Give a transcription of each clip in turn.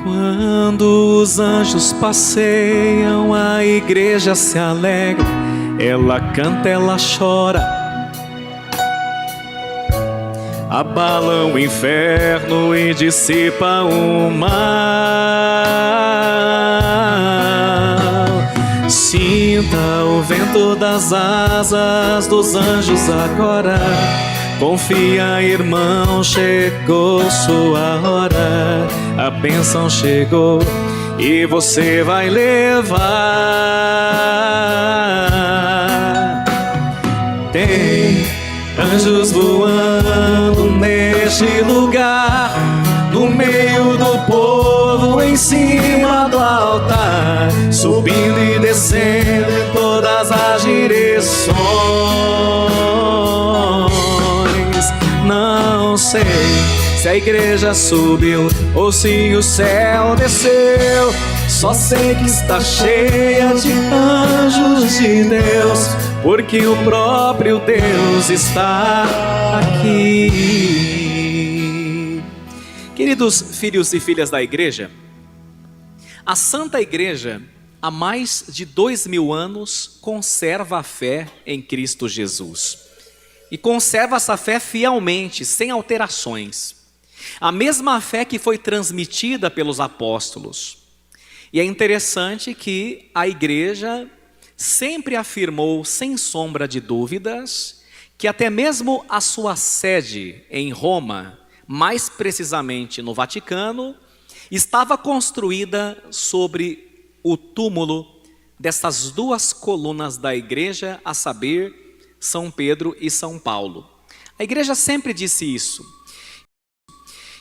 Quando os anjos passeiam, a igreja se alegra, ela canta, ela chora, abala o inferno e dissipa o mal. Sinta o vento das asas dos anjos agora. Confia, irmão, chegou sua hora. A bênção chegou e você vai levar. Tem anjos voando neste lugar, no meio do povo, em cima do altar, subindo e descendo em todas as direções. Não sei se a igreja subiu ou se o céu desceu, só sei que está cheia de anjos de Deus, porque o próprio Deus está aqui. Queridos filhos e filhas da igreja, a Santa Igreja, há mais de 2000 anos, conserva a fé em Cristo Jesus. E conserva essa fé fielmente, sem alterações. A mesma fé que foi transmitida pelos apóstolos. E é interessante que a igreja sempre afirmou, sem sombra de dúvidas, que até mesmo a sua sede em Roma, mais precisamente no Vaticano, estava construída sobre o túmulo dessas duas colunas da igreja, a saber, São Pedro e São Paulo. A igreja sempre disse isso.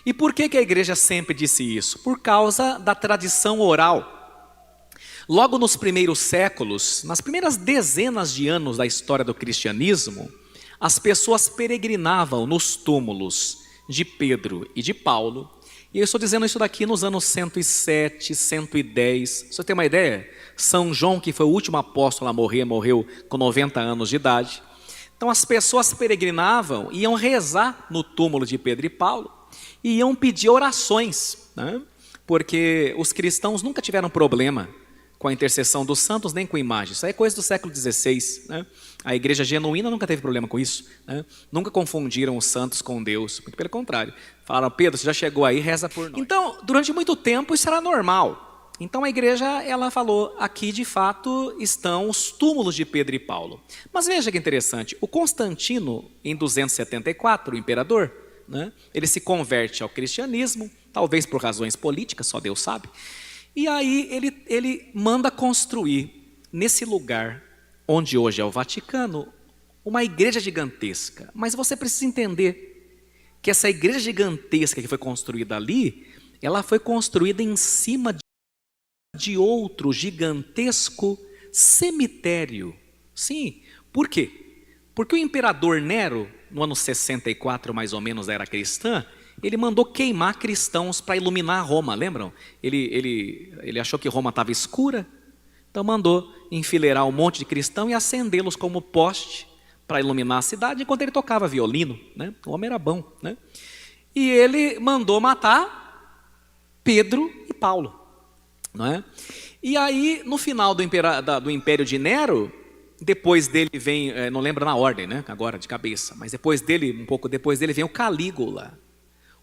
E por que a igreja sempre disse isso? Por causa da tradição oral. Logo nos primeiros séculos, nas primeiras dezenas de anos da história do cristianismo, as pessoas peregrinavam nos túmulos de Pedro e de Paulo. E eu estou dizendo isso daqui nos anos 107, 110. Você tem uma ideia? São João, que foi o último apóstolo a morrer, morreu com 90 anos de idade. Então as pessoas peregrinavam, iam rezar no túmulo de Pedro e Paulo, e iam pedir orações, né? Porque os cristãos nunca tiveram problema com a intercessão dos santos, nem com imagens. Isso aí é coisa do século XVI, né? A igreja genuína nunca teve problema com isso, né? Nunca confundiram os santos com Deus, muito pelo contrário. Falaram: Pedro, você já chegou aí, reza por nós. Então, durante muito tempo isso era normal. Então a igreja, ela falou: aqui de fato estão os túmulos de Pedro e Paulo. Mas veja que interessante, o Constantino, em 274, o imperador, né, ele se converte ao cristianismo, talvez por razões políticas, só Deus sabe. E aí ele manda construir nesse lugar, onde hoje é o Vaticano, uma igreja gigantesca. Mas você precisa entender que essa igreja gigantesca que foi construída ali, ela foi construída em cima de outro gigantesco cemitério. Sim, por quê? Porque o imperador Nero, no ano 64 mais ou menos da era cristã, ele mandou queimar cristãos para iluminar Roma, lembram? Ele achou que Roma estava escura, então mandou enfileirar um monte de cristãos e acendê-los como poste para iluminar a cidade, enquanto ele tocava violino, né? O homem era bom, né? E ele mandou matar Pedro e Paulo, não é? E aí, no final do império de Nero, depois dele vem, não lembro na ordem, né? Agora de cabeça, mas depois dele, um pouco depois dele, vem o Calígula.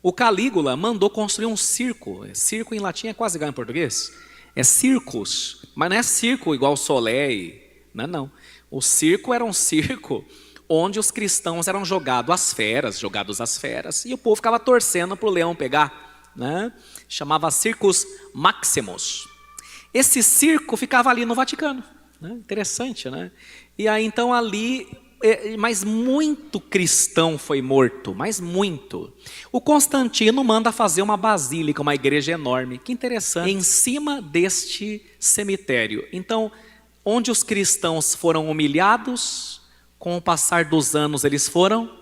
O Calígula mandou construir um circo. Circo em latim é quase igual em português. É circus, mas não é circo igual Soleil. Não. O circo era um circo onde os cristãos eram jogados às feras, e o povo ficava torcendo para o leão pegar, né? Chamava Circus Maximus. Esse circo ficava ali no Vaticano, né? Interessante, né? E aí então ali, mas muito cristão foi morto, mas muito. O Constantino manda fazer uma basílica, uma igreja enorme, que interessante, em cima deste cemitério. Então, onde os cristãos foram humilhados, com o passar dos anos eles foram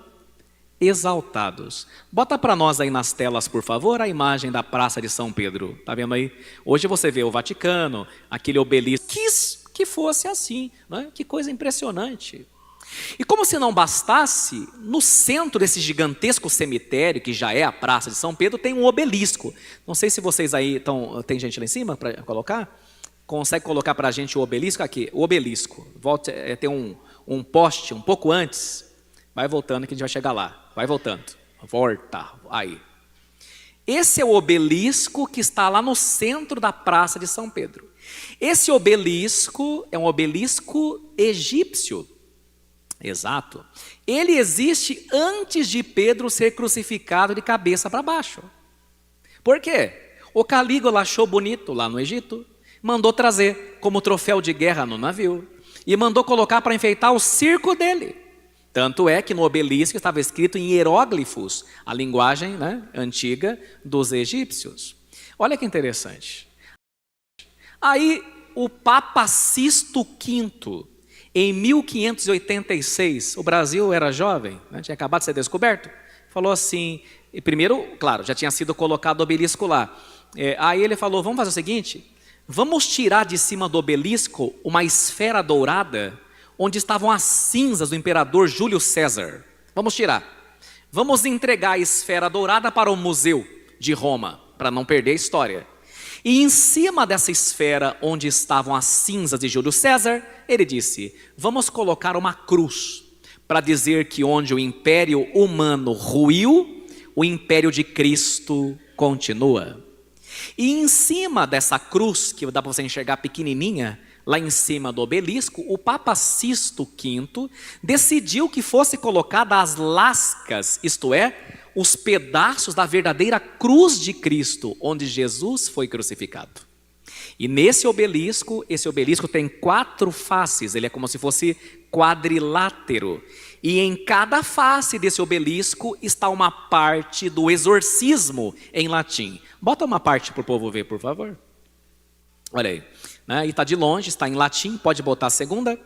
exaltados. Bota para nós aí nas telas, por favor, a imagem da Praça de São Pedro. Tá vendo aí? Hoje você vê o Vaticano, aquele obelisco. Quis que fosse assim, né? Que coisa impressionante. E como se não bastasse, no centro desse gigantesco cemitério, que já é a Praça de São Pedro, tem um obelisco. Não sei se vocês aí estão, tem gente lá em cima para colocar? Consegue colocar para a gente o obelisco? Aqui, o obelisco. Volta, tem um poste um pouco antes. Vai voltando que a gente vai chegar lá. Vai voltando. Volta, aí. Esse é o obelisco que está lá no centro da Praça de São Pedro. Esse obelisco é um obelisco egípcio. Exato. Ele existe antes de Pedro ser crucificado de cabeça para baixo. Por quê? O Calígula achou bonito lá no Egito, mandou trazer como troféu de guerra no navio e mandou colocar para enfeitar o circo dele. Tanto é que no obelisco estava escrito em hieróglifos, a linguagem, né, antiga dos egípcios. Olha que interessante. Aí o Papa Sisto V, em 1586, o Brasil era jovem, né, tinha acabado de ser descoberto, falou assim, e primeiro, claro, já tinha sido colocado o obelisco lá. Aí ele falou, vamos fazer o seguinte, vamos tirar de cima do obelisco uma esfera dourada, onde estavam as cinzas do imperador Júlio César. Vamos tirar. Vamos entregar a esfera dourada para o museu de Roma, para não perder a história. E em cima dessa esfera onde estavam as cinzas de Júlio César, ele disse, vamos colocar uma cruz, para dizer que onde o império humano ruiu, o império de Cristo continua. E em cima dessa cruz, que dá para você enxergar pequenininha, lá em cima do obelisco, o Papa Sisto V decidiu que fosse colocada as lascas, isto é, os pedaços da verdadeira cruz de Cristo, onde Jesus foi crucificado. E nesse obelisco, esse obelisco tem 4 faces, ele é como se fosse quadrilátero. E em cada face desse obelisco está uma parte do exorcismo em latim. Bota uma parte para o povo ver, por favor. Olha aí, né? E está de longe, está em latim, pode botar a segunda.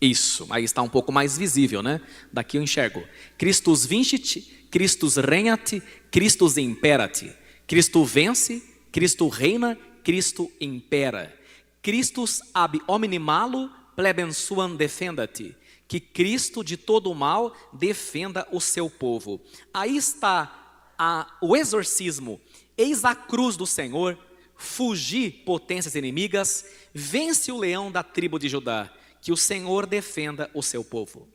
Isso, aí está um pouco mais visível, né? Daqui eu enxergo. Christus vincit, Christus regnat, Christus imperat. Cristo vence, Cristo reina, Cristo impera. Christus ab omni malo plebem suam defendat. Que Cristo de todo o mal defenda o seu povo. Aí está o exorcismo. Eis a cruz do Senhor, fugi potências inimigas, vence o leão da tribo de Judá, que o Senhor defenda o seu povo.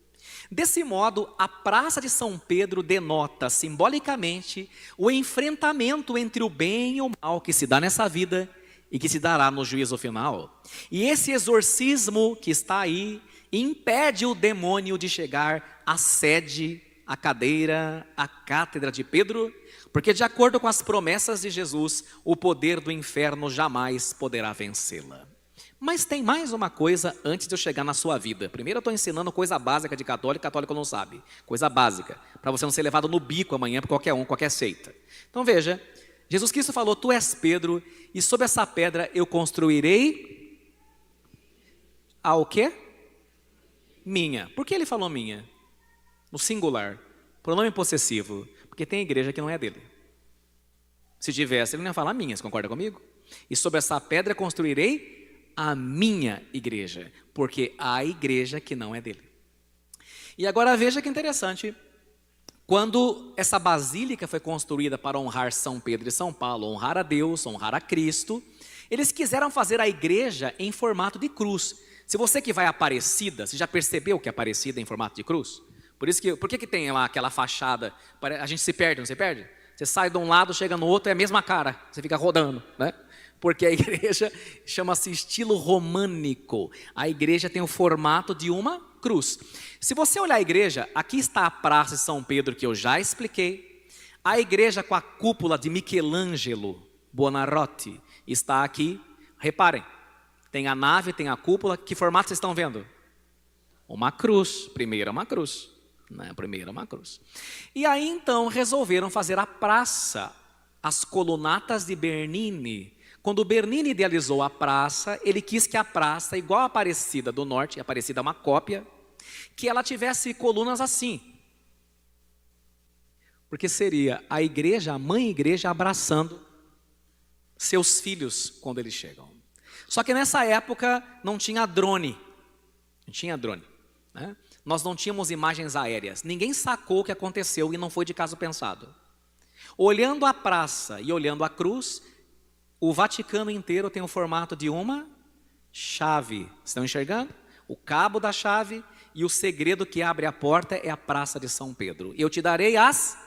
Desse modo, a Praça de São Pedro denota simbolicamente o enfrentamento entre o bem e o mal que se dá nessa vida e que se dará no juízo final. E esse exorcismo que está aí impede o demônio de chegar à sede, à cadeira, à cátedra de Pedro, porque de acordo com as promessas de Jesus, o poder do inferno jamais poderá vencê-la. Mas tem mais uma coisa antes de eu chegar na sua vida. Primeiro eu estou ensinando coisa básica de católico, católico não sabe. Coisa básica, para você não ser levado no bico amanhã por qualquer um, qualquer seita. Então veja, Jesus Cristo falou, tu és Pedro, e sobre essa pedra eu construirei o quê? Minha. Por que ele falou minha? No singular, pronome possessivo, porque tem igreja que não é dele. Se tivesse, ele não ia falar minha, você concorda comigo? E sobre essa pedra construirei a minha igreja, porque há igreja que não é dele. E agora veja que interessante, quando essa basílica foi construída para honrar São Pedro e São Paulo, honrar a Deus, honrar a Cristo, eles quiseram fazer a igreja em formato de cruz. Se você que vai a Aparecida, você já percebeu que é Aparecida em formato de cruz? Por que tem lá aquela fachada? A gente se perde, não se perde? Você sai de um lado, chega no outro, é a mesma cara, você fica rodando, né? Porque a igreja chama-se estilo românico. A igreja tem o formato de uma cruz. Se você olhar a igreja, aqui está a Praça de São Pedro, que eu já expliquei. A igreja com a cúpula de Michelangelo Buonarroti está aqui. Reparem, tem a nave, tem a cúpula. Que formato vocês estão vendo? Uma cruz. Primeiro uma cruz. Primeiro uma cruz. E aí então resolveram fazer a praça, as colunatas de Bernini. Quando Bernini idealizou a praça, ele quis que a praça, igual a Aparecida do Norte, a Aparecida é uma cópia, que ela tivesse colunas assim. Porque seria a igreja, a mãe igreja, abraçando seus filhos quando eles chegam. Só que nessa época não tinha drone. Não tinha drone. né? Nós não tínhamos imagens aéreas. Ninguém sacou o que aconteceu e não foi de caso pensado. Olhando a praça e olhando a cruz, o Vaticano inteiro tem o formato de uma chave. Estão enxergando? O cabo da chave e o segredo que abre a porta é a Praça de São Pedro. Eu te darei as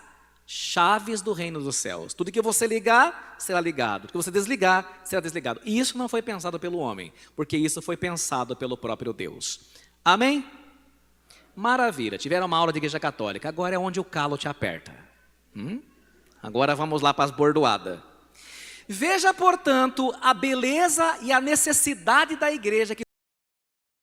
chaves do reino dos céus. Tudo que você ligar, será ligado. Tudo que você desligar, será desligado. E isso não foi pensado pelo homem, porque isso foi pensado pelo próprio Deus. Amém? Maravilha. Tiveram uma aula de igreja católica. Agora é onde o calo te aperta. Agora vamos lá para as bordoadas. Veja, portanto, a beleza e a necessidade da igreja que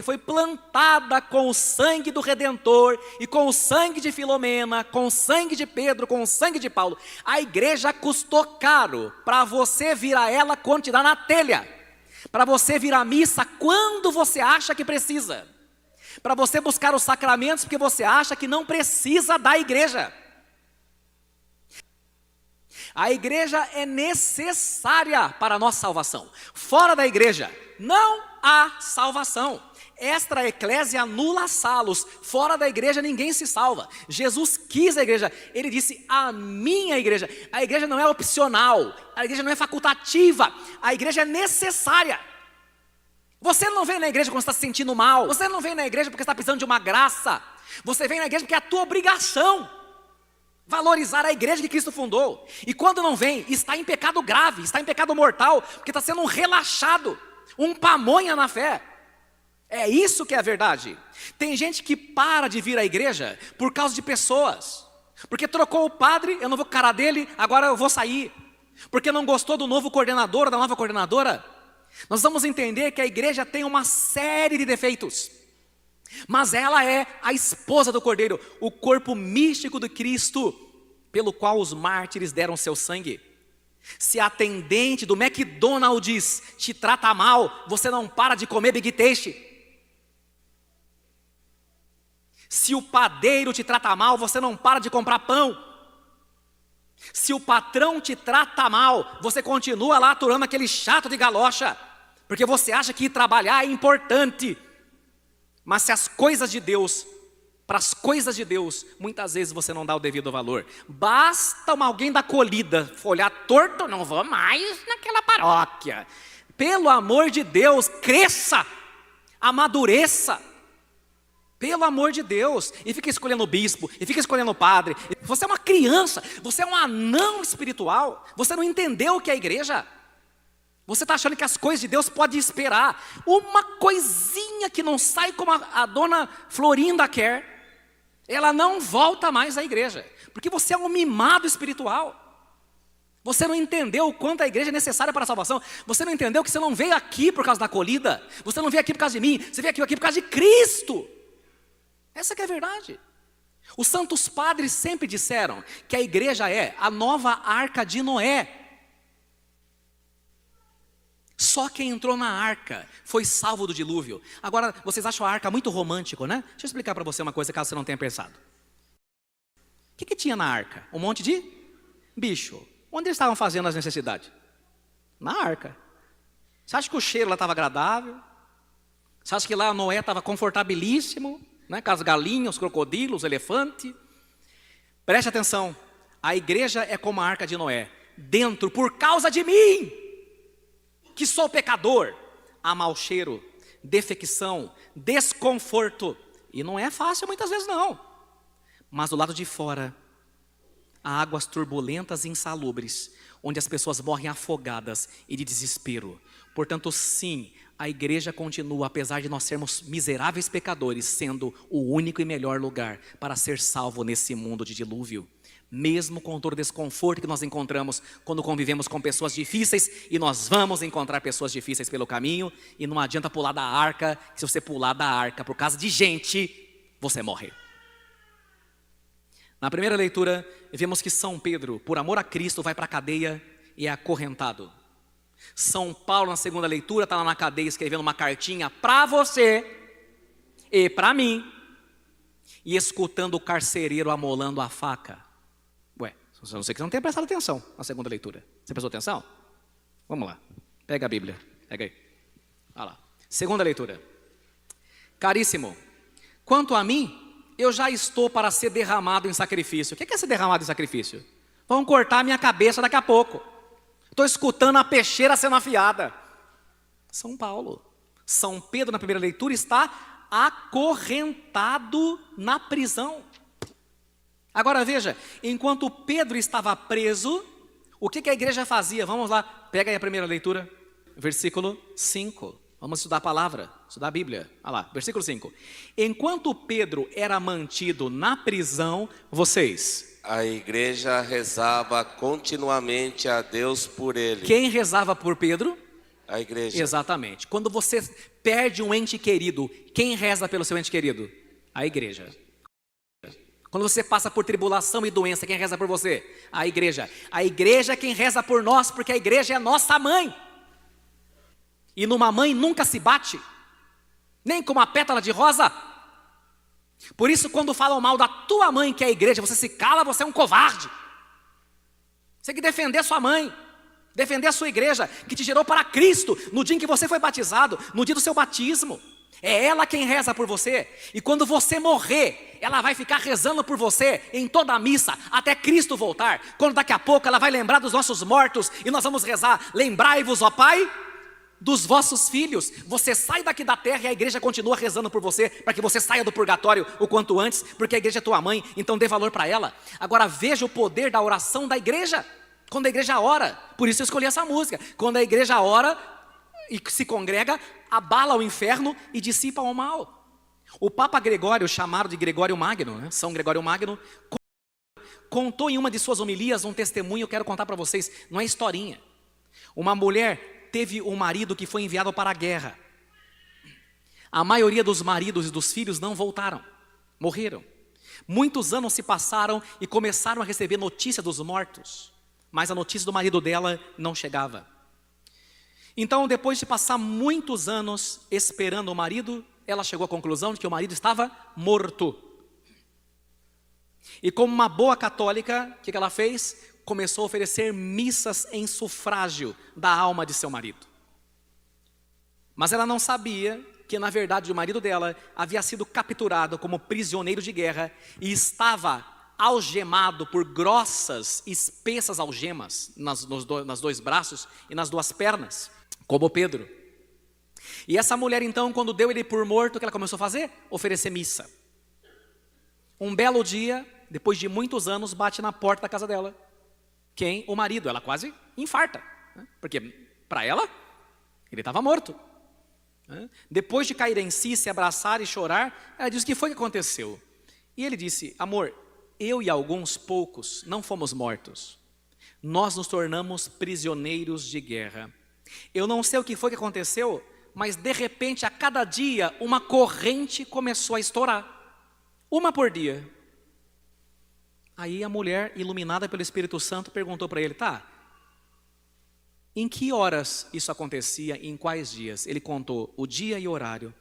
foi plantada com o sangue do Redentor e com o sangue de Filomena, com o sangue de Pedro, com o sangue de Paulo. A igreja custou caro para você vir a ela quando te dá na telha, para você vir à missa quando você acha que precisa, para você buscar os sacramentos porque você acha que não precisa da igreja. A igreja é necessária para a nossa salvação. Fora da igreja não há salvação. Extra eclésia nulla salus. Fora da igreja ninguém se salva. Jesus quis a igreja. Ele disse a minha igreja. A igreja não é opcional. A igreja não é facultativa. A igreja é necessária. Você não vem na igreja quando está se sentindo mal. Você não vem na igreja porque está precisando de uma graça. Você vem na igreja porque é a tua obrigação valorizar a igreja que Cristo fundou. E quando não vem, está em pecado grave, está em pecado mortal, porque está sendo um relaxado, um pamonha na fé. É isso que é a verdade. Tem gente que para de vir à igreja por causa de pessoas. Porque trocou o padre, eu não vou com a cara dele, agora eu vou sair. Porque não gostou do novo coordenador ou da nova coordenadora. Nós vamos entender que a igreja tem uma série de defeitos. Mas ela é a esposa do Cordeiro, o corpo místico de Cristo, pelo qual os mártires deram seu sangue. Se a atendente do McDonald's te trata mal, você não para de comer Big Tasty. Se o padeiro te trata mal, você não para de comprar pão. Se o patrão te trata mal, você continua lá aturando aquele chato de galocha, porque você acha que ir trabalhar é importante. Mas se as coisas de Deus, para as coisas de Deus, muitas vezes você não dá o devido valor. Basta alguém da acolhida olhar torto, não vou mais naquela paróquia. Pelo amor de Deus, cresça, amadureça. Pelo amor de Deus. E fica escolhendo o bispo, e fica escolhendo o padre. Você é uma criança, você é um anão espiritual. Você não entendeu o que é a igreja. Você está achando que as coisas de Deus podem esperar. Uma coisinha que não sai como a dona Florinda quer, ela não volta mais à igreja. Porque você é um mimado espiritual. Você não entendeu o quanto a igreja é necessária para a salvação. Você não entendeu que você não veio aqui por causa da acolhida. Você não veio aqui por causa de mim. Você veio aqui por causa de Cristo. Essa que é a verdade. Os santos padres sempre disseram que a igreja é a nova arca de Noé. Só quem entrou na arca foi salvo do dilúvio. Agora, vocês acham a arca muito romântico, né? Deixa eu explicar para você uma coisa, caso você não tenha pensado. O que tinha na arca? Um monte de bicho. Onde eles estavam fazendo as necessidades? Na arca. Você acha que o cheiro lá estava agradável? Você acha que lá Noé estava confortabilíssimo? Né? Com as galinhas, os crocodilos, os elefantes? Preste atenção. A igreja é como a arca de Noé. Dentro, por causa de mim, que sou pecador, há mau cheiro, defecção, desconforto. E não é fácil muitas vezes não. Mas do lado de fora, há águas turbulentas e insalubres, onde as pessoas morrem afogadas e de desespero. Portanto, sim, a igreja continua, apesar de nós sermos miseráveis pecadores, sendo o único e melhor lugar para ser salvo nesse mundo de dilúvio. Mesmo com todo o desconforto que nós encontramos quando convivemos com pessoas difíceis, e nós vamos encontrar pessoas difíceis pelo caminho, e não adianta pular da arca, que se você pular da arca por causa de gente, você morre. Na primeira leitura, vemos que São Pedro, por amor a Cristo, vai para a cadeia e é acorrentado. São Paulo, na segunda leitura, está lá na cadeia escrevendo uma cartinha para você e para mim, e escutando o carcereiro amolando a faca. Ué, a não ser que você não tenha prestado atenção na segunda leitura. Você prestou atenção? Vamos lá, pega a Bíblia, pega aí. Olha lá, segunda leitura. Caríssimo, Quanto a mim, eu já estou para ser derramado em sacrifício. O que é ser derramado em sacrifício? Vão cortar a minha cabeça daqui a pouco. Estou escutando a peixeira sendo afiada. São Paulo. São Pedro, na primeira leitura, está acorrentado na prisão. Agora veja, enquanto Pedro estava preso, o que a igreja fazia? Vamos lá, pega aí a primeira leitura, versículo 5. Vamos estudar a palavra, estudar a Bíblia. Olha lá, versículo 5. Enquanto Pedro era mantido na prisão, vocês... A igreja rezava continuamente a Deus por ele. Quem rezava por Pedro? A igreja. Exatamente. Quando você perde um ente querido, quem reza pelo seu ente querido? A igreja. Quando você passa por tribulação e doença, quem reza por você? A igreja. A igreja é quem reza por nós, porque a igreja é nossa mãe. E numa mãe nunca se bate, nem com uma pétala de rosa. Por isso, quando falam mal da tua mãe, que é a igreja, você se cala, você é um covarde. Você tem que defender sua mãe, defender a sua igreja, que te gerou para Cristo, no dia em que você foi batizado, no dia do seu batismo. É ela quem reza por você. E quando você morrer, ela vai ficar rezando por você em toda a missa, até Cristo voltar. Quando daqui a pouco ela vai lembrar dos nossos mortos, e nós vamos rezar: lembrai-vos, ó Pai, dos vossos filhos. Você sai daqui da terra e a igreja continua rezando por você, para que você saia do purgatório o quanto antes, porque a igreja é tua mãe, então dê valor para ela. Agora veja o poder da oração da igreja. Quando a igreja ora, por isso eu escolhi essa música. Quando a igreja ora e se congrega, abala o inferno e dissipa o mal. O Papa Gregório, chamado de Gregório Magno, né? São Gregório Magno, contou em uma de suas homilias um testemunho. Eu quero contar para vocês, não é historinha. Uma mulher teve um marido que foi enviado para a guerra. A maioria dos maridos e dos filhos não voltaram, morreram. Muitos anos se passaram e começaram a receber notícia dos mortos, mas a notícia do marido dela não chegava. Então, depois de passar muitos anos esperando o marido, ela chegou à conclusão de que o marido estava morto. E como uma boa católica, o que ela fez? Começou a oferecer missas em sufrágio da alma de seu marido. Mas ela não sabia que, na verdade, o marido dela havia sido capturado como prisioneiro de guerra e estava algemado por grossas, espessas algemas nas dois braços e nas duas pernas, como Pedro. E essa mulher, então, quando deu ele por morto, o que ela começou a fazer? Oferecer missa. Um belo dia, depois de muitos anos, bate na porta da casa dela. Quem? O marido. Ela quase infarta, né? Porque para ela, ele estava morto, né? Depois de cair em si, se abraçar e chorar, ela disse: o que foi que aconteceu? E ele disse: amor, eu e alguns poucos não fomos mortos. Nós nos tornamos prisioneiros de guerra. Eu não sei o que foi que aconteceu, mas de repente, a cada dia, uma corrente começou a estourar. Uma por dia. Aí a mulher, iluminada pelo Espírito Santo, perguntou para ele: tá, em que horas isso acontecia e em quais dias? Ele contou o dia e o horário.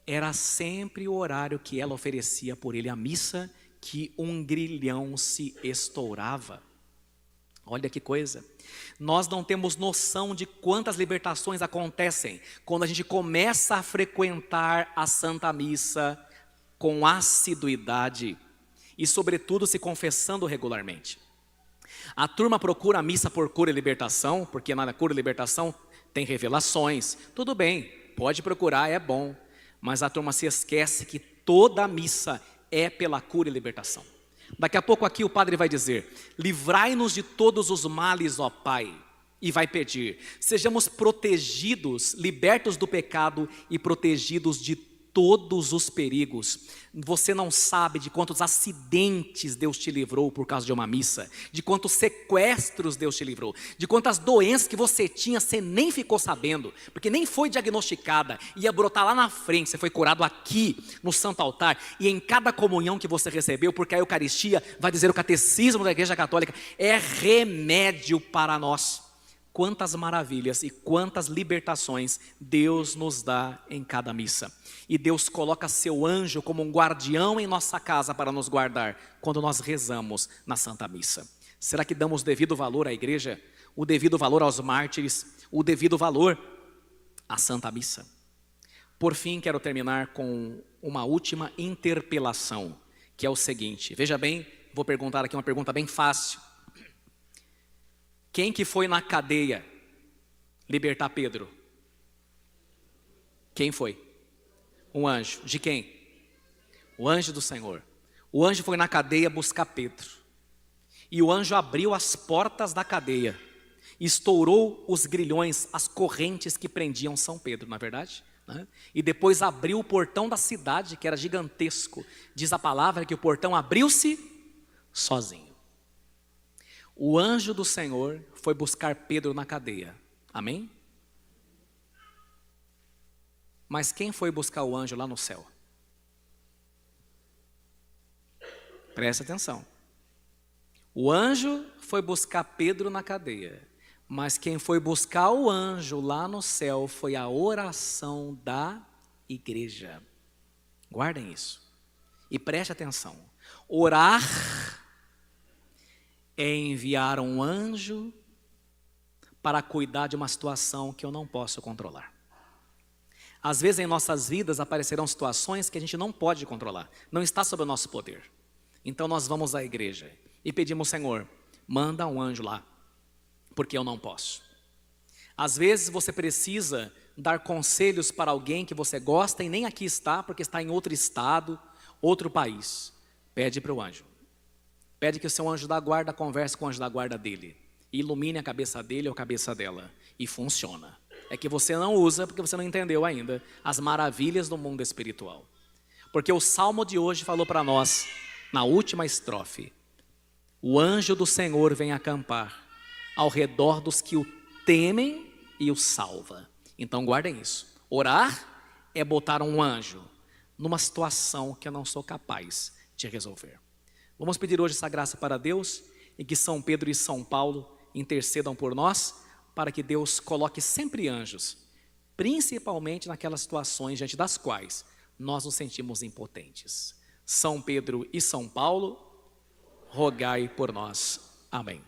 Era sempre o horário que ela oferecia por ele a missa, que um grilhão se estourava. Olha que coisa. Nós não temos noção de quantas libertações acontecem quando a gente começa a frequentar a Santa Missa com assiduidade. E sobretudo se confessando regularmente. A turma procura a missa por cura e libertação, porque na cura e libertação tem revelações. Tudo bem, pode procurar, é bom. Mas a turma se esquece que toda a missa é pela cura e libertação. Daqui a pouco aqui o padre vai dizer: livrai-nos de todos os males, ó Pai. E vai pedir: sejamos protegidos, libertos do pecado e protegidos de todos os perigos. Você não sabe de quantos acidentes Deus te livrou por causa de uma missa, de quantos sequestros Deus te livrou, de quantas doenças que você tinha, você nem ficou sabendo, porque nem foi diagnosticada, ia brotar lá na frente, você foi curado aqui no Santo Altar, e em cada comunhão que você recebeu, porque a Eucaristia, vai dizer o Catecismo da Igreja Católica, é remédio para nós. Quantas maravilhas e quantas libertações Deus nos dá em cada missa. E Deus coloca seu anjo como um guardião em nossa casa para nos guardar quando nós rezamos na Santa Missa. Será que damos devido valor à igreja? O devido valor aos mártires? O devido valor à Santa Missa? Por fim, quero terminar com uma última interpelação, que é o seguinte, veja bem, vou perguntar aqui uma pergunta bem fácil. Quem que foi na cadeia libertar Pedro? Quem foi? Um anjo. De quem? O anjo do Senhor. O anjo foi na cadeia buscar Pedro. E o anjo abriu as portas da cadeia. Estourou os grilhões, as correntes que prendiam São Pedro, não é verdade? E depois abriu o portão da cidade, que era gigantesco. Diz a palavra que o portão abriu-se sozinho. O anjo do Senhor foi buscar Pedro na cadeia. Amém? Mas quem foi buscar o anjo lá no céu? Presta atenção. O anjo foi buscar Pedro na cadeia. Mas quem foi buscar o anjo lá no céu foi a oração da igreja. Guardem isso. E preste atenção. Orar é enviar um anjo para cuidar de uma situação que eu não posso controlar. Às vezes em nossas vidas aparecerão situações que a gente não pode controlar, não está sob o nosso poder. Então nós vamos à igreja e pedimos, Senhor, manda um anjo lá, porque eu não posso. Às vezes você precisa dar conselhos para alguém que você gosta e nem aqui está, porque está em outro estado, outro país. Pede para o anjo. Pede que o seu anjo da guarda converse com o anjo da guarda dele. Ilumine a cabeça dele ou a cabeça dela. E funciona. É que você não usa porque você não entendeu ainda as maravilhas do mundo espiritual. Porque o Salmo de hoje falou para nós, na última estrofe, o anjo do Senhor vem acampar ao redor dos que o temem e o salva. Então guardem isso. Orar é botar um anjo numa situação que eu não sou capaz de resolver. Vamos pedir hoje essa graça para Deus e que São Pedro e São Paulo intercedam por nós, para que Deus coloque sempre anjos, principalmente naquelas situações diante das quais nós nos sentimos impotentes. São Pedro e São Paulo, rogai por nós. Amém.